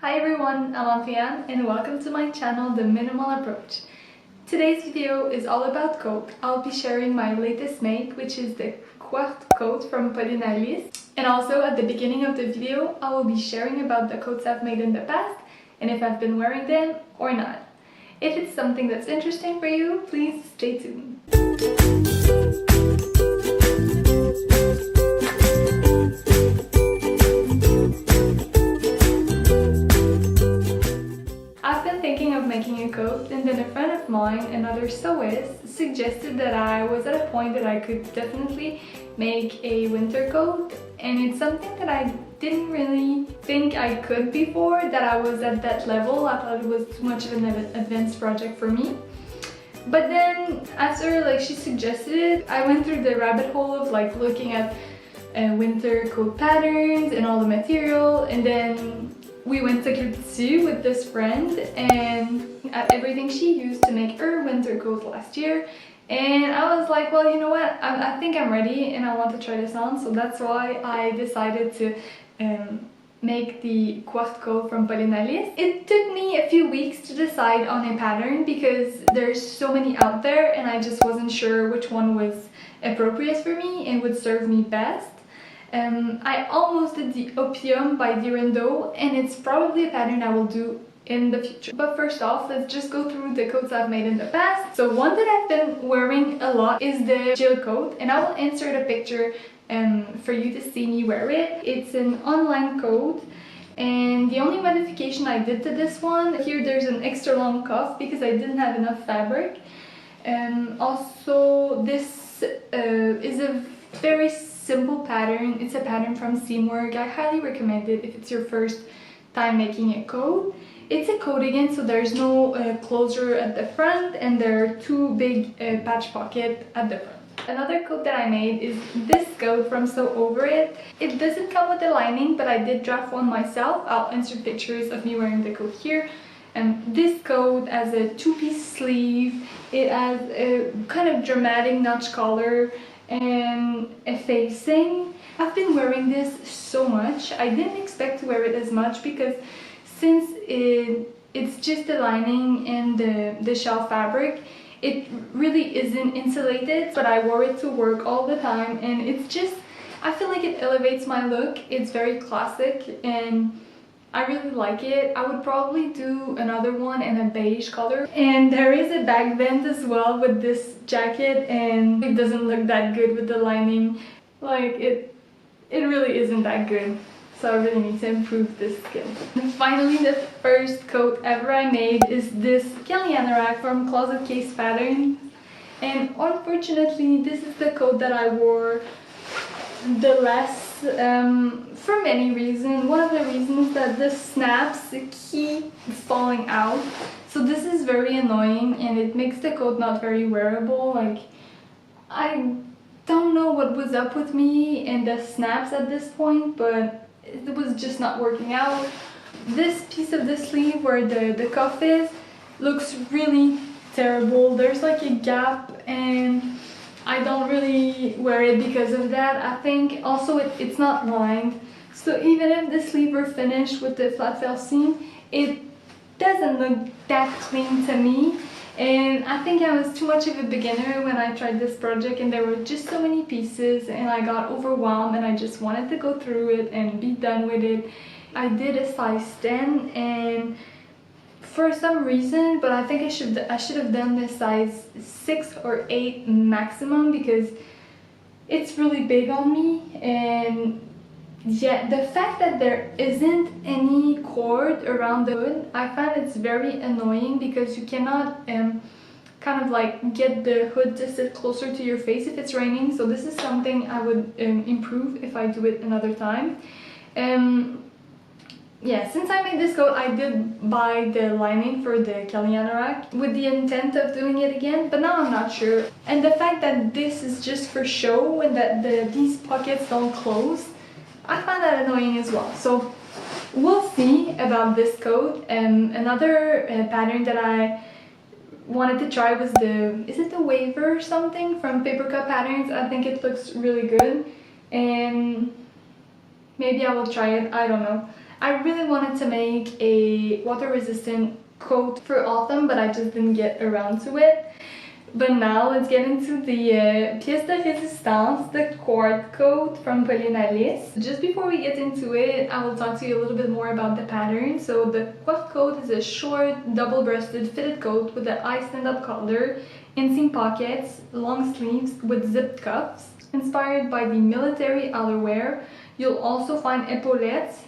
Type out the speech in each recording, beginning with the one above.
Hi everyone, I'm Adrienne and welcome to my channel, The Minimal Approach. Today's video is all about coat. I'll be sharing my latest make, which is the Quart coat from Handmade. And also at the beginning of the video, I will be sharing about the coats I've made in the past and if I've been wearing them or not. If it's something that's interesting for you, please stay tuned. Thinking of making a coat, and then a friend of mine, another sewist, suggested that I was at a point that I could definitely make a winter coat, and it's something that I didn't really think I could before, that I was at that level. I thought it was too much of an advanced project for me. But then after she suggested it, I went through the rabbit hole of looking at winter coat patterns and all the material, and then we went to Quart with this friend and at everything she used to make her winter coat last year, and I was like, well, you know what, I think I'm ready and I want to try this on, so that's why I decided to make the Quart coat from Handmade. It took me a few weeks to decide on a pattern because there's so many out there and I just wasn't sure which one was appropriate for me and would serve me best. I almost did the Opium by Direndo, and it's probably a pattern I will do in the future. But first off, let's just go through the coats I've made in the past. So one that I've been wearing a lot is the Jill coat, and I will insert a picture for you to see me wear it. It's an online coat, and the only modification I did to this one, here there's an extra long cuff because I didn't have enough fabric. Also, this is a very simple pattern. It's a pattern from Seamwork. I highly recommend it if it's your first time making a coat. It's a coatigan, so there's no closure at the front, and there are two big patch pockets at the front. Another coat that I made is this coat from Sew Over It. It doesn't come with a lining, but I did draft one myself. I'll insert pictures of me wearing the coat here. And this coat has a two-piece sleeve. It has a kind of dramatic notch collar and a facing. I've been wearing this so much. I didn't expect to wear it as much because since it's just the lining and the shell fabric, it really isn't insulated, but I wore it to work all the time, and it's just, I feel like it elevates my look. It's very classic and I really like it. I would probably do another one in a beige color. And there is a back vent as well with this jacket, and it doesn't look that good with the lining. It really isn't that good. So I really need to improve this skill. And finally, the first coat ever I made is this Kelly Anorak from Closet Case Patterns. And unfortunately, this is the coat that I wore the less for many reasons. One of the reasons is that the snaps keep falling out, so this is very annoying and it makes the coat not very wearable. I don't know what was up with me and the snaps at this point, but it was just not working out. This piece of the sleeve where the cuff is looks really terrible. There's a gap and I don't really wear it because of that. I think also it's not lined, so even if the sleeve were finished with the flat fell seam, it doesn't look that clean to me. And I think I was too much of a beginner when I tried this project, and there were just so many pieces and I got overwhelmed and I just wanted to go through it and be done with it. I did a size 10 and for some reason, but I think I should have done this size 6 or 8 maximum because it's really big on me. And yeah, the fact that there isn't any cord around the hood, I find it's very annoying because you cannot get the hood to sit closer to your face if it's raining. So this is something I would improve if I do it another time. Yeah, since I made this coat, I did buy the lining for the Kelly Anorak with the intent of doing it again, but now I'm not sure. And the fact that this is just for show and that these pockets don't close, I find that annoying as well. So we'll see about this coat. Another pattern that I wanted to try was is it the Waver or something from Paper Cut Patterns? I think it looks really good and maybe I will try it, I don't know. I really wanted to make a water resistant coat for autumn, but I just didn't get around to it. But now let's get into the pièce de résistance, the Quart coat from Handmade. Just before we get into it, I will talk to you a little bit more about the pattern. So the Quart coat is a short, double-breasted fitted coat with a high stand-up collar, inseam pockets, long sleeves with zipped cuffs. Inspired by the military outerwear, you'll also find epaulettes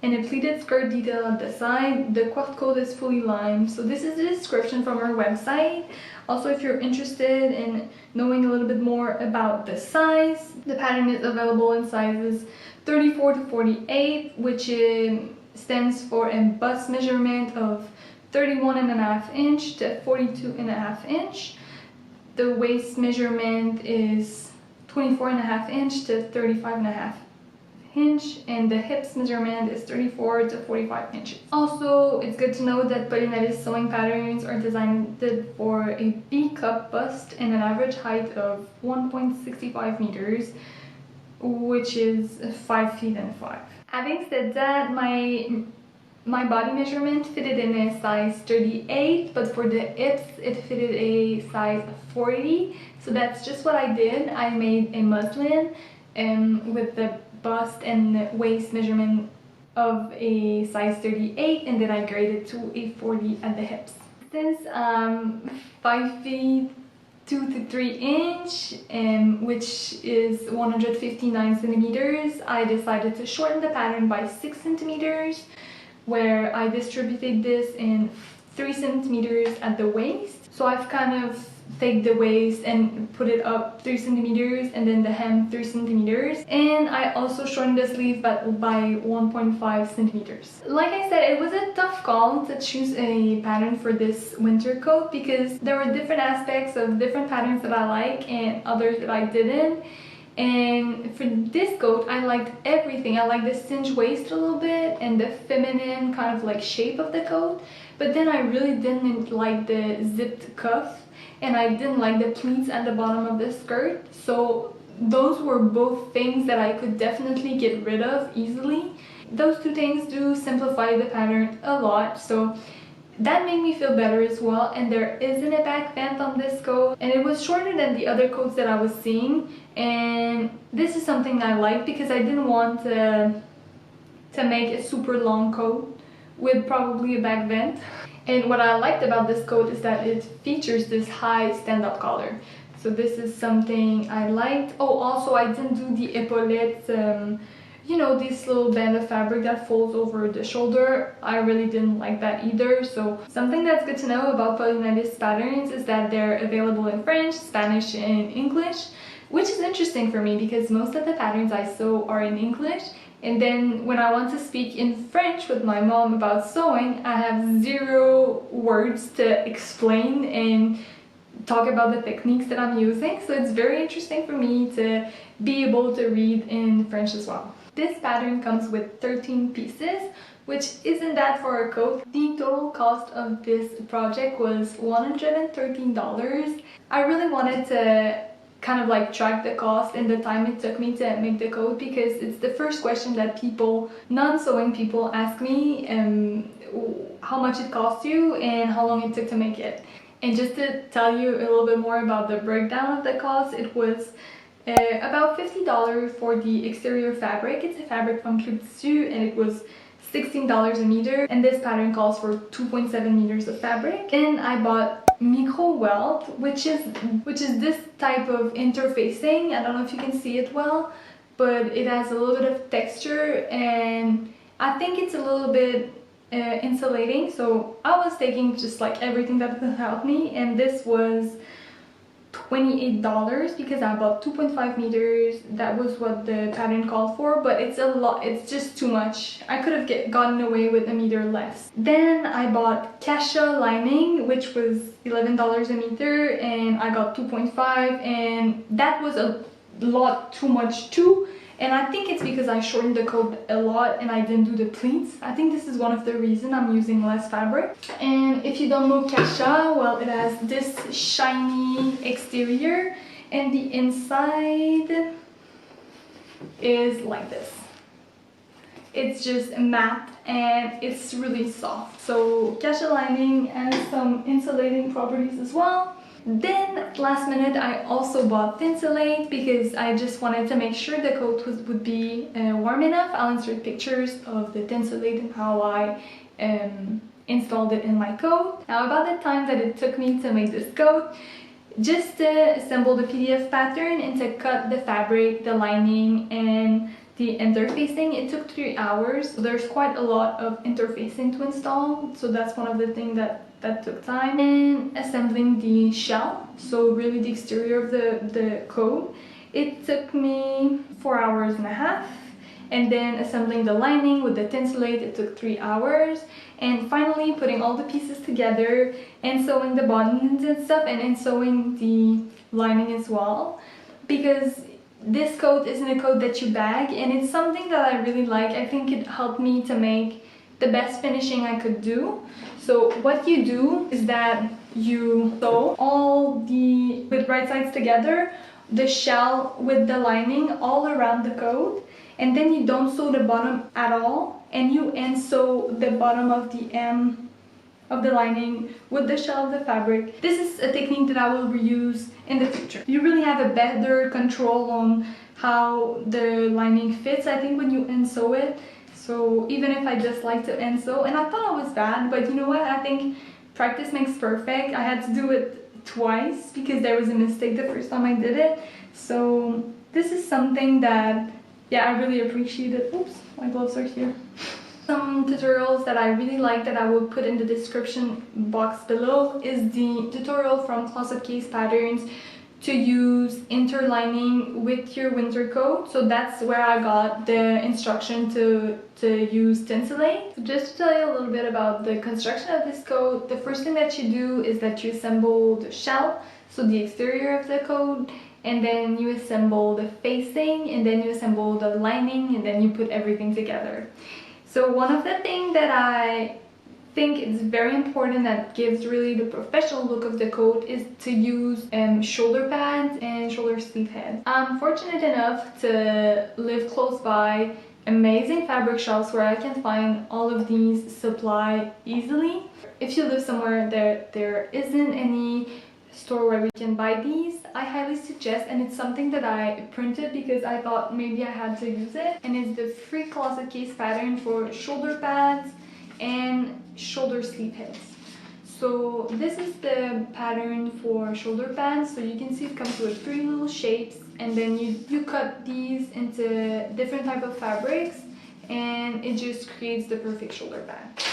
and a pleated skirt detail on the side. The Quart coat is fully lined. So this is the description from our website. Also, if you're interested in knowing a little bit more about the size, the pattern is available in sizes 34 to 48, which stands for a bust measurement of 31.5 inch to 42.5 inch. The waist measurement is 24.5 inch to 35.5 inch, and the hips measurement is 34 to 45 inches. Also, it's good to know that Handmade sewing patterns are designed for a B-cup bust and an average height of 1.65 meters, which is 5 feet and 5. Having said that, my body measurement fitted in a size 38, but for the hips it fitted a size 40. So that's just what I did. I made a muslin with the bust and waist measurement of a size 38, and then I graded to a 40 at the hips. Since 5 feet 2 to 3 inch, which is 159 centimeters, I decided to shorten the pattern by 6 centimeters, where I distributed this in 3 centimeters at the waist. So I've kind of take the waist and put it up 3 centimeters, and then the hem 3 centimeters, and I also shortened the sleeve by 1.5 centimeters. Like I said, it was a tough call to choose a pattern for this winter coat because there were different aspects of different patterns that I like and others that I didn't. And for this coat, I liked everything. I liked the cinched waist a little bit and the feminine kind of like shape of the coat, but then I really didn't like the zipped cuff, and I didn't like the pleats at the bottom of the skirt. So those were both things that I could definitely get rid of easily. Those two things do simplify the pattern a lot, so that made me feel better as well. And there isn't a back vent on this coat, and it was shorter than the other coats that I was seeing, and this is something I like because I didn't want to make a super long coat with probably a back vent. And what I liked about this coat is that it features this high stand-up collar. So this is something I liked. Oh, also I didn't do the epaulettes, you know, this little band of fabric that folds over the shoulder. I really didn't like that either. So something that's good to know about Handmade patterns is that they're available in French, Spanish, and English, which is interesting for me because most of the patterns I sew are in English. And then when I want to speak in French with my mom about sewing, I have 0 words to explain and talk about the techniques that I'm using. So it's very interesting for me to be able to read in French as well. This pattern comes with 13 pieces, which isn't that for a coat. The total cost of this project was $113. I really wanted to kind of like track the cost and the time it took me to make the coat because it's the first question that people, non-sewing people, ask me, how much it cost you and how long it took to make it. And just to tell you a little bit more about the breakdown of the cost, it was about $50 for the exterior fabric. It's a fabric from Club Tissu, and it was $16 a meter, and this pattern calls for 2.7 meters of fabric. And I bought micro welt, which is this type of interfacing. I don't know if you can see it well, but it has a little bit of texture, and I think it's a little bit insulating. So I was taking just like everything that could help me, and this was $28 because I bought 2.5 meters. That was what the pattern called for, but it's a lot. It's just too much. I could have gotten away with a meter less. Then I bought Kasha lining, which was $11 a meter, and I got 2.5, and that was a lot too much too. And I think it's because I shortened the coat a lot and I didn't do the pleats. I think this is one of the reasons I'm using less fabric. And if you don't know Kasha, well, it has this shiny exterior and the inside is like this. It's just matte and it's really soft. So cachet lining and some insulating properties as well. Then last minute I also bought Thinsulate because I just wanted to make sure the coat would be warm enough. I'll insert pictures of the Thinsulate and how I installed it in my coat. Now about the time that it took me to make this coat, just to assemble the PDF pattern and to cut the fabric, the lining and the interfacing, it took 3 hours. So there's quite a lot of interfacing to install, so that's one of the things that took time. And assembling the shell, so really the exterior of the coat, it took me 4.5 hours. And then assembling the lining with the Thinsulate, it took 3 hours. And finally putting all the pieces together and sewing the buttons and stuff, and then sewing the lining as well, because this coat isn't a coat that you bag, and it's something that I really like. I think it helped me to make the best finishing I could do. So what you do is that you sew all with right sides together, the shell with the lining all around the coat, and then you don't sew the bottom at all, and you end sew the bottom of the hem of the lining with the shell of the fabric. This is a technique that I will reuse in the future. You really have a better control on how the lining fits, I think, when you end sew it. So even if I just like to end sew, and I thought it was bad, but you know what, I think practice makes perfect. I had to do it twice because there was a mistake the first time I did it. So this is something that, yeah, I really appreciated. Oops, my gloves are here. Some tutorials that I really like that I will put in the description box below is the tutorial from Closet Case Patterns to use interlining with your winter coat. So that's where I got the instruction to use Thinsulate. So just to tell you a little bit about the construction of this coat, the first thing that you do is that you assemble the shell, so the exterior of the coat, and then you assemble the facing, and then you assemble the lining, and then you put everything together. So one of the things that I think is very important that gives really the professional look of the coat is to use shoulder pads and shoulder sleeve heads. I'm fortunate enough to live close by amazing fabric shops where I can find all of these supply easily. If you live somewhere there isn't any store where we can buy these, I highly suggest, and it's something that I printed because I thought maybe I had to use it, and it's the free closet case pattern for shoulder pads and shoulder sleeve heads. So this is the pattern for shoulder pads. So you can see it comes with 3 little shapes, and then you cut these into different type of fabrics, and it just creates the perfect shoulder pad.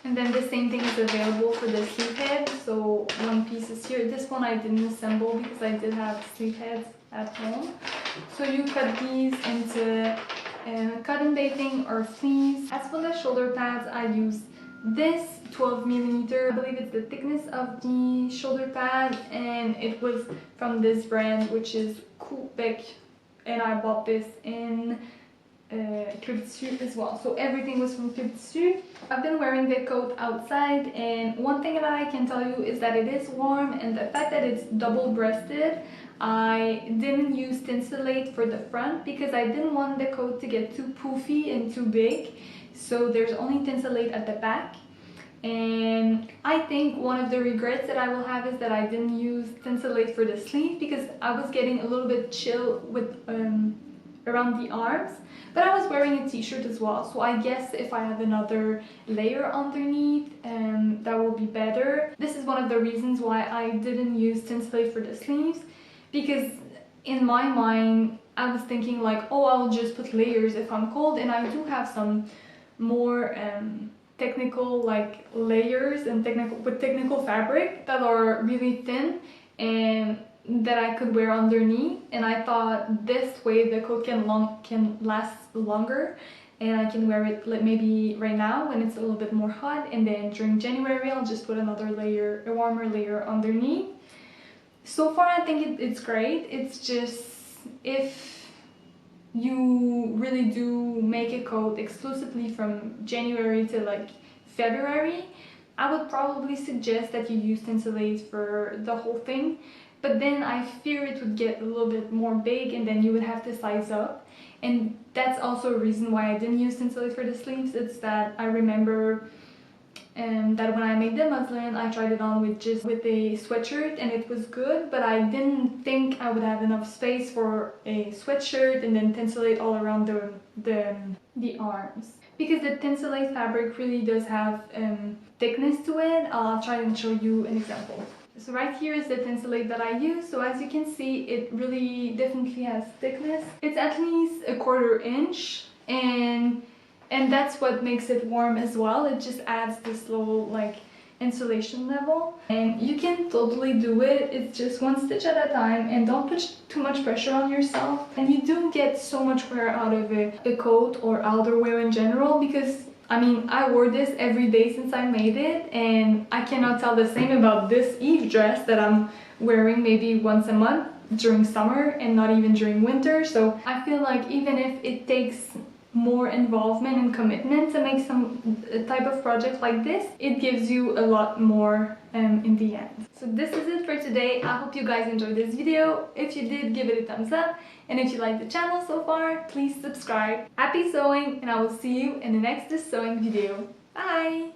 And then the same thing is available for the sleeve head. So one piece is here. This one I didn't assemble because I did have sleeve heads at home. So you cut these into cotton batting or fleece. As for the shoulder pads, I use this 12mm. I believe it's the thickness of the shoulder pad, and it was from this brand, which is Quart, and I bought this in Club Tissu as well. So everything was from Club Tissu. I've been wearing the coat outside, and one thing that I can tell you is that it is warm, and the fact that it's double-breasted, I didn't use Thinsulate for the front because I didn't want the coat to get too poofy and too big. So there's only Thinsulate at the back. And I think one of the regrets that I will have is that I didn't use Thinsulate for the sleeve because I was getting a little bit chill with around the arms, but I was wearing a t-shirt as well, so I guess if I have another layer underneath, that will be better. This is one of the reasons why I didn't use Thinsulate for the sleeves, because in my mind I was thinking like, oh, I'll just put layers if I'm cold, and I do have some more technical like layers and technical fabric that are really thin and that I could wear underneath, and I thought this way the coat can last longer, and I can wear it maybe right now when it's a little bit more hot, and then during January I'll just put another layer, a warmer layer underneath. So far I think it's great. It's just if you really do make a coat exclusively from January to like February, I would probably suggest that you use Thinsulate for the whole thing. but then I fear it would get a little bit more big and then you would have to size up. And that's also a reason why I didn't use Tinselate for the sleeves. It's that I remember that when I made the muslin, I tried it on with a sweatshirt and it was good, but I didn't think I would have enough space for a sweatshirt and then Tinselate all around the arms. Because the Tinselate fabric really does have thickness to it. I'll try and show you an example. So right here is the Tinselate that I use. So as you can see, it really definitely has thickness. It's at least a 1/4 inch, and that's what makes it warm as well. It just adds this little like insulation level, and you can totally do it. It's just one stitch at a time, and don't put too much pressure on yourself. And you do get so much wear out of a coat or outerwear in general, because I mean, I wore this every day since I made it, and I cannot tell the same about this Eve dress that I'm wearing maybe once a month during summer and not even during winter. So I feel like even if it takes more involvement and commitment to make some type of project like this, it gives you a lot more in the end. So this is it for today. I hope you guys enjoyed this video. If you did, give it a thumbs up, and if you like the channel so far, please subscribe. Happy sewing, and I will see you in the next sewing video. Bye!